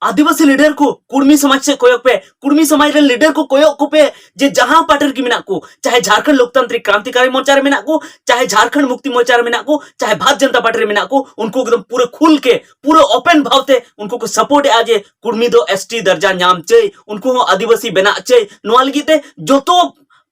आदिवासी leader को कुर्मी समाज से कोयक पे, कुर्मी समाज रे लीडर को कोयक को पे जे जहां पार्टी की मिना को, चाहे झारखंड लोकतांत्रिक क्रांतिकारी मोर्चा रे मिना को, चाहे झारखंड मुक्ति मोर्चा रे मिना को, चाहे भारतीय जनता पार्टी रे मिना को, उनको एकदम पूरे खुल के पूरे ओपन भाव ते उनको को सपोर्ट आज कुर्मी दो एसटी दर्जा नाम चे, उनको आदिवासी बना चे नोआ लगी जो तो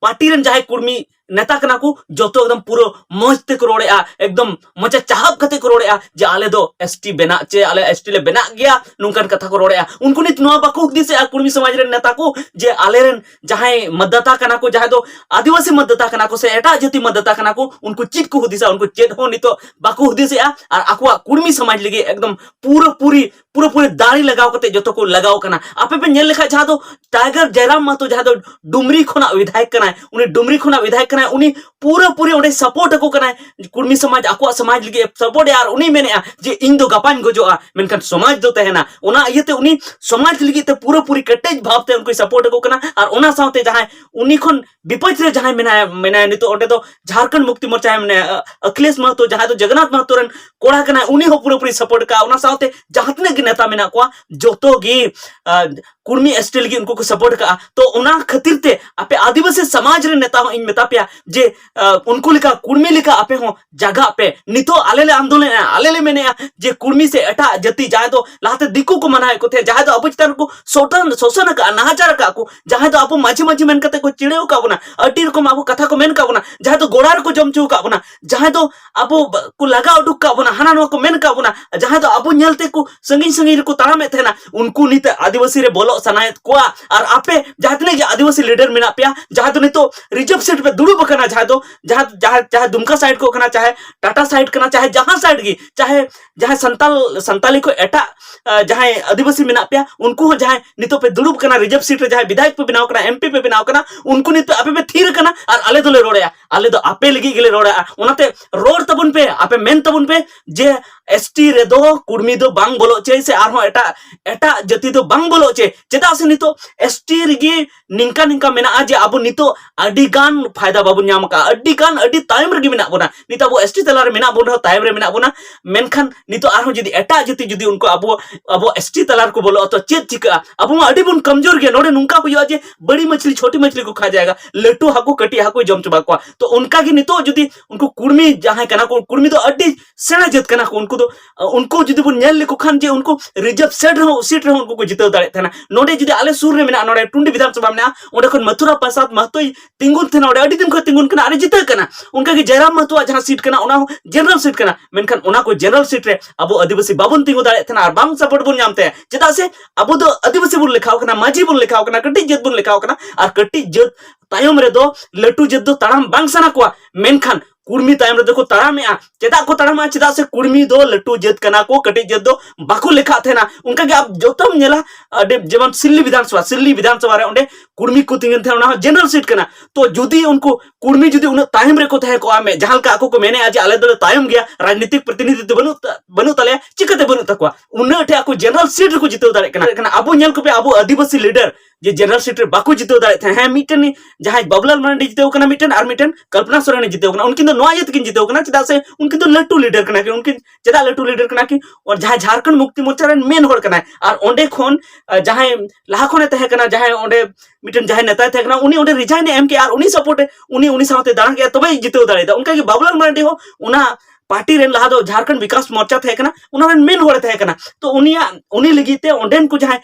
पार्टी रन जाहे कुर्मी नेता कना को जो तो एकदम पूरा मौज ते रोड़े एकदम मजा चाहब कते को रोड़े जे आले दो एसटी बना चे आले एसटी ले बना गया नुंकन कथा को रोड़े उनको नित नोआ बाको दिसे कुर्मी समाज रे नेता को जे आले रन जहां मतदाता कना को जहां दो आदिवासी मतदाता कना को से एटा जाति मतदाता कना को उनको चित को हुदिसा उनको चेत हो नितो बाको हुदिसे और आकुआ कुर्मी समाज लगे एकदम पूरे दाढ़ी लगाव कते जो तो को लगाव कना आपे पे नेल लेखा जहां दो टाइगर जयराम महतो जहां दो डुमरी खोना विधायक कना उनी डुमरी खोना विधायक कना उनी पूरे उन्हें सपोर्ट को कना कुर्मी समाज आकुआ समाज लगे सपोर्ट यार उनी मेने जे इन दो गपान गोजोआ मेनखान समाज दो तहना ओना इयते उनी समाज लगे ते पूरी कटेज भावते उनको सपोर्ट को कना और ओना साथे जहां उनी खन विपक्ष रे जहां मेना नितो ओंडे तो झारखंड मुक्ति मोर्चा मेने अखिलेश महतो जहां तो जगन्नाथ महतो रन कोड़ा कना उनी हो पूरी सपोर्ट का ओना साथे जहां तने नेता मेना को जोतो गी कुर्मी एसटी लगी उनको को सपोर्ट का तो उना खातिर ते आपे आदिवासी समाज रे नेता हो इन मेता पे जे उनको लिखा कुर्मी लिखा आपे हो जगह पे नितो आलेले आंदोलन आलेले मेने जे कुर्मी से एटा जति जाए तो लाते दिकु को मनाए को थे जहां तो अब चितार को शोषण का नाचार का को जहां तो आपो माझी मेन कते को चिड़ेव का बना अटी रकम आपो कथा को मेन का बना जहां तो गोड़ार को जमचू का बना जहां तो आपो को लगा उडुक का बना हाना नो को मेन का बना जहां तो आपो नेलते को संगी को तारामे थे ना उनको निते आदिवासी रे बोलो सनायत को और आपे जहां ने आदिवासी लीडर मेना पे जहां तो नितो रिजर्व सीट पे दुड़ुब कना जहां दुमका साइड को कना चाहे टाटा साइड कना चाहे जहां साइड की चाहे जहां संताली को एटा जहां आदिवासी मेना पे उनको जहां नितो पे दुड़ुब कना रिजर्व सीट रे जहां विधायक पे बनाव कना एमपी पे बनाव कना उनको नितो आपे पे थीर कना और आले दोले रोड़या आले दो आपे लगी गेले रोड़ा ओनाते रोड तबुन पे आपे मेन तबुन पे जे एसटी रे दो कुर्मी दो बांग बोलो चे से आरो एटा जति दो बांग बोलो चे चेदा से नितो एसटी रिगी निंका मेना जे अब नितो अडिगान फायदा बाबू नाम का अडिगान अडि टाइम रे मेना बोना नितो अब एसटी तलार मेना बोना टाइम रे मेना बोना मेनखान नितो आरो जदी एटा जति जदी उनको अब एसटी तलार को बोलो तो चेत चिका अब मा अडि बुन कमजोर गया नोडे नुंका हुआ जे बड़ी मछली छोटी मछली को खा जाएगा लट्टू हाकू कटी हाकू जम चबा को तो उनका की नितो जदी उनको कुर्मी जहां कना को कुर्मी तो अडि सेना जत कना को उनको जदी बुन नेल लेको खान जे उनको रिजर्व सीट रहो उनको को जितो दाड़े थना नोडे जदी आले सुर रे मेना नोडे टुंडी विधानसभा में ओडे खन मथुरा प्रसाद महतो तिंगुन थे नोडे अडी दिन को तिंगुन कना अरे जितो कना उनका की जयराम महतो जहां सीट कना ओना जनरल सीट कना मेनखान ओना को जनरल सीट रे अब आदिवासी बाबुन तिंगु दाड़े थना और बांग सपोर्ट बुन नामते चेदा से अब दो आदिवासी बुन लिखाव कना माझी बुन लिखाव कना कटी जत बुन लिखाव कना और कटी जत तायम रे दो लट्टू जत दो ताराम बांग सना को मेनखान कुर्मी तायम रे देखो ताराम चेदा को ताराम चेदा से कुर्मी दो लट्टू जत कना को कटी जत दो बाको लिखा थे ना उनका के आप जोतम नेला जेमन सिल्ली विधानसभा रे ओंडे कुर्मी को तिंगन थे ओना जनरल सीट कना तो जुदी उनको कुर्मी जुदी उन तायम रे को थे को आमे जहां का को मेने आज आले दो तायम गया राजनीतिक प्रतिनिधित्व बनु तले चिकते बनु तकवा उन ठे को जनरल सीट को जितो दाड़े कना अब नेल को पे अब आदिवासी लीडर जे जनरल सीट रे बाको जितो दाड़े थे हैं मिटन जहां बबलाल मांडी जितो कना मिटन और मिटन कल्पना सोरेन जितो कना उनकिन नोआ यत किन जितो कना चेदा से उनकिन तो लट्टू लीडर कना कि उनकिन चेदा लट्टू लीडर कना कि और जहां झारखंड मुक्ति मोर्चा रे मेन होड़ कना और ओंडे खोन जहां लाहा खोने तहे कना जहां ओंडे मिटन जहां नेता थे कना उनी ओंडे रिजाइन एम के और उनी सपोर्ट उनी साथे दाड़ा के तबे जितो दाड़े उनका कि बबलाल मांडी हो उना पार्टी रेन लहा दो झारखंड विकास मोर्चा थे कना उना रेन मेन होड़ थे कना तो उनी लगिते ओंडेन को जहां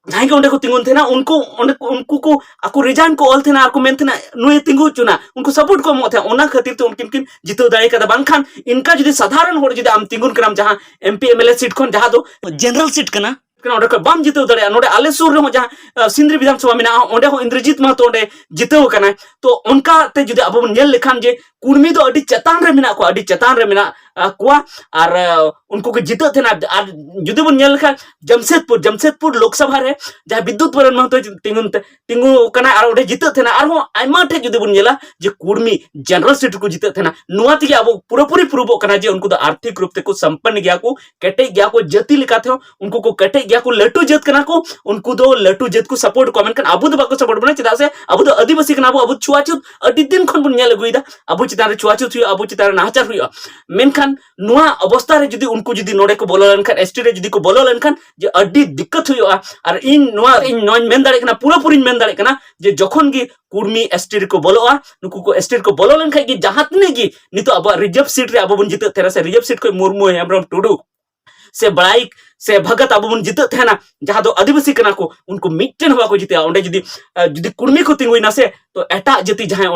जहां के ओंडे को तिंगुन थे ना उनको को आको रिजाइन को ऑल थे ना आको मेन थे ना नुए तिंगु चुना उनको सपोर्ट को मोथे ओना खातिर तो उनकिन जितो दाड़े कदा बांखान इनका जदी साधारण होड़ जदी आम तिंगुन करम जहां एमपी एमएलए सीट खन जहां दो जनरल सीट कना ओंडे को बाम जितो दाड़े नोडे आले सुर रे जहां सिंद्री विधानसभा में ओंडे हो इंद्रजीत महतो ओंडे जितो कना तो उनका ते जदी अब नेल लेखान जे कुर्मी दो अडी चतान रे मेना को अडी चतान रे मेना कुआ और उनको को जितो थे ना और जुदी बन नेल लेखा जमशेदपुर लोकसभा रे जहां विद्युत वरण महतो तिंगु कना और ओंडे जितो थे ना और हो आइमा ठे जुदी बन नेला जे कुर्मी जनरल सीट को जितो थे ना नुआ तिगे अब पूरी प्रूव कना जे उनको तो आर्थिक रूप से को संपन्न गया को कटे गया को जति लिखा थे उनको को कटे गया को लट्टू जत कना को उनको दो लट्टू जत को सपोर्ट को मेनखान अब दो बाको सपोर्ट बना चेदा से अब तो आदिवासी कना अब छुआछूत अडी दिन खन बन नेल गुइदा अब चितार छुआछूत हुई अब चितार नाचार हुई मेनखान मेनखान नुआ अवस्था रे जुदी उनको जुदी नोडे को बोलो लेनखान एसटी रे जुदी को बोलो लेनखान जे अड्डी दिक्कत हुआ और इन नुआ इन नोन मेन दाड़े कना पूरा पूरी मेन दाड़े कना जे जखन गी कुर्मी एसटी रे को बोलोआ नुकु को एसटी रे को बोलो लेनखान गी जहां तने गी नितो अब रिजर्व सीट रे अब बन जिते तेरा से रिजर्व सीट को मुर्मू हेमब्रम टुडू से बड़ाइक से भगत अब बन जिते थे ना जहां दो आदिवासी कना को उनको मिट्टन हुआ को जिते ओंडे जुदी जुदी कुर्मी को तिंगुइना से तो एटा जति जहां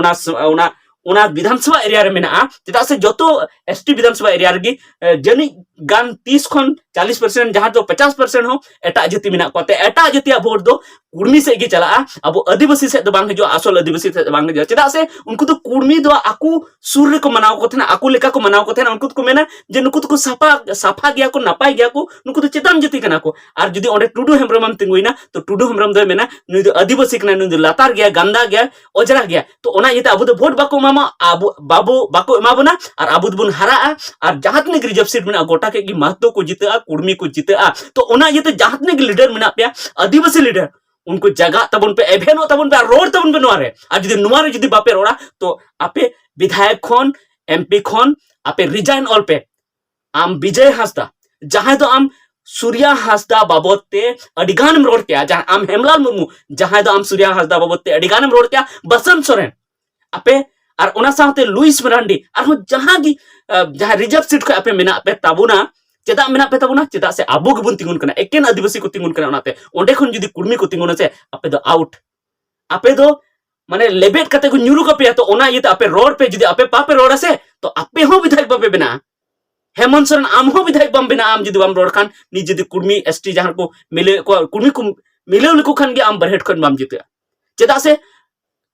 ओना विधानसभा एरिया रे मेना चेदा से जतो एसटी विधानसभा एरिया रे जनी गान 30 खन 40% जहां तो 50% हो एटा जति मेना को ते एटा जतिया वोट दो कुर्मी से गे चला अब आदिवासी से दो बांग जो असल आदिवासी से बांग जो चेदा से उनको तो कुर्मी दो आकू सुर रे को मनाव को थे ना आकू लेका को मनाव को थे ना उनको को मेना जे नुकु तो साफा गया को नापाय गया को नुकु तो चेतन जति कना को और जदी ओंडे टुडू हेमब्रम तिंगुइना तो टुडू हेमब्रम दो मेना नुई दो आदिवासी कना नुई दो लातार गया गंदा गया ओजरा गया तो ओना येते अब दो वोट बाको मामा आबू बाबू बाको एमाबना और आबू दबन हारा और जहां तने रिजर्व सीट मेना गोटा के महतो को जिता कुर्मी को जिता तो ओना येते जहां तने लीडर मेना पे आदिवासी लीडर उनको जगह तबन पे एभेनो तबन पे रोड तबन पे नोरे और जदी नुआरे जदी बापे रोड़ा तो आपे विधायक खन एमपी खन आपे रिजाइन ऑल पे आम विजय हांसदा जहां तो आम सूर्या हांसदा बाबते अडिगानम रोड के जहां आम हेमलाल मुर्मू जहां तो आम सूर्या हांसदा बाबते अडिगानम रोड के बसंत सोरेन आपे और ओना साथे लुइस मरांडी और जहां रिजर्व सीट को आपे मेना पे ताबुना चेदा मेना पे ताबुना चेदा से आबो गबन तिंगुन कना एकेन आदिवासी को तिंगुन कना ओनाते ओंडे खन जुदी कुर्मी को तिंगुन से आपे दो आउट आपे दो माने लेबेट कते को न्यूरु कपे तो ओना येते आपे रोड पे जुदी आपे पापे रोड से तो आपे हो विधायक बापे बना हेमंत सोरेन आम हो विधायक बम बना आम जुदी बम रोड खान नि जुदी कुर्मी एसटी जहां को मिले को कुर्मी को मिले लिको खान गे आम बरहेट खन बम जिते चेदा से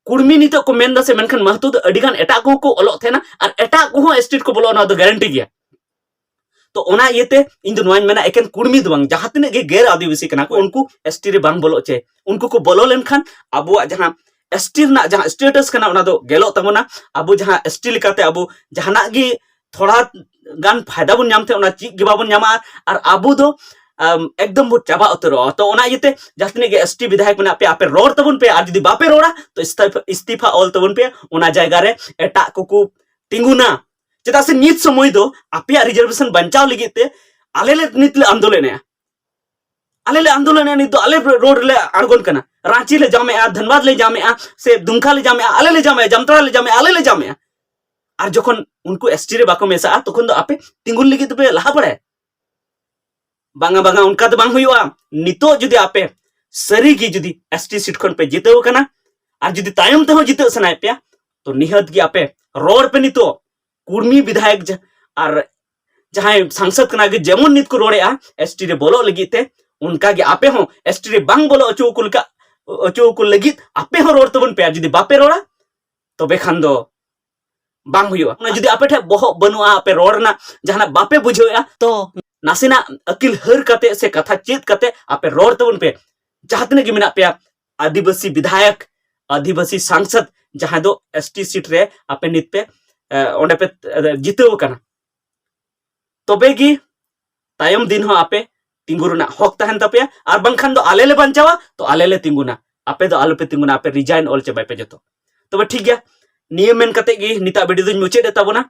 कुर्मी नितो को मेनदा से मेनखान महतो दो अडिगान एटा को ओलो थे ना और एटा को एसटी को बोलो ना दो गारंटी गया तो ओना येते इन दो नोइन मेना एकेन कुर्मी दो बांग जहां तने गे गैर आदिवासी कना को उनको एसटी रे बांग बोलो चे उनको को बोलो लेनखान अबो जहां एसटी ना जहां स्टेटस कना ओना दो गेलो तमना अबो जहां एसटी लिकाते अबो जहाना गे थोड़ा गान फायदा बन नामते ओना ची गे बाबन नामा और अबो दो एकदम वो चाबा उतरो तो ओना येते जहां गे एसटी विधायक मेना पे आपे रोड तबन पे और जदी बापे रोड़ा तो इस्तीफा ऑल तबन पे ओना जायगा रे एटा को तिंगुना चेदा से नित समय दो आपे रिजर्वेशन बंचाव लगिते आले ले नित ले आंदोलन नित दो आले रोड ले अड़गोन कना रांची ले जामे धनबाद ले जामे से दुमका ले जामे आले ले जामे जामताड़ा ले जामे आले ले जामे और जखन उनको एसटी रे बाको मेसा तखन दो आपे तिंगुन लगित पे लहा पड़े बांगा बांगा उनका तो बांग हुआ नितो जुदी आपे सरी की जुदी एसटी सीट खन पे जितेव कना और जुदी तायम ते हो जिते सनाय पे तो निहत की आपे रोड पे नितो कुर्मी विधायक और जहां सांसद कना के जेमन नित को रोड़े एसटी रे बोलो लगिते उनका के आपे हो एसटी रे बांग बोलो अचो को लगित आपे हो रोड तबन पे जुदी बापे रोड़ा तो बेखान दो बांग हुआ ना जुदी आपे ठे बहो बनुआ आपे रोड ना जहां बापे बुझेया तो नासिना अकिल हर कते से कथा चेत कते आपे रोड तबन पे जहां तने के मेना पे आदिवासी विधायक आदिवासी सांसद जहां दो एसटी सीट रे आपे नित पे ओंडे पे जितेव कना तबे गी तायम दिन हो आपे तिंगुरना हक तहन तपे और बंखान दो आले ले बंचावा तो आले ले तिंगुना आपे दो आलो पे तिंगुना आपे रिजाइन ऑल चबाय पे जतो तबे ठीक गया नियम मेन कते गी निता वीडियो दुन मुचे दे ताबोना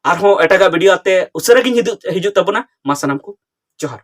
आर हो एटागा वीडियो आते उसरे गिन हिजु ताबोना मा सनाम को जोहार।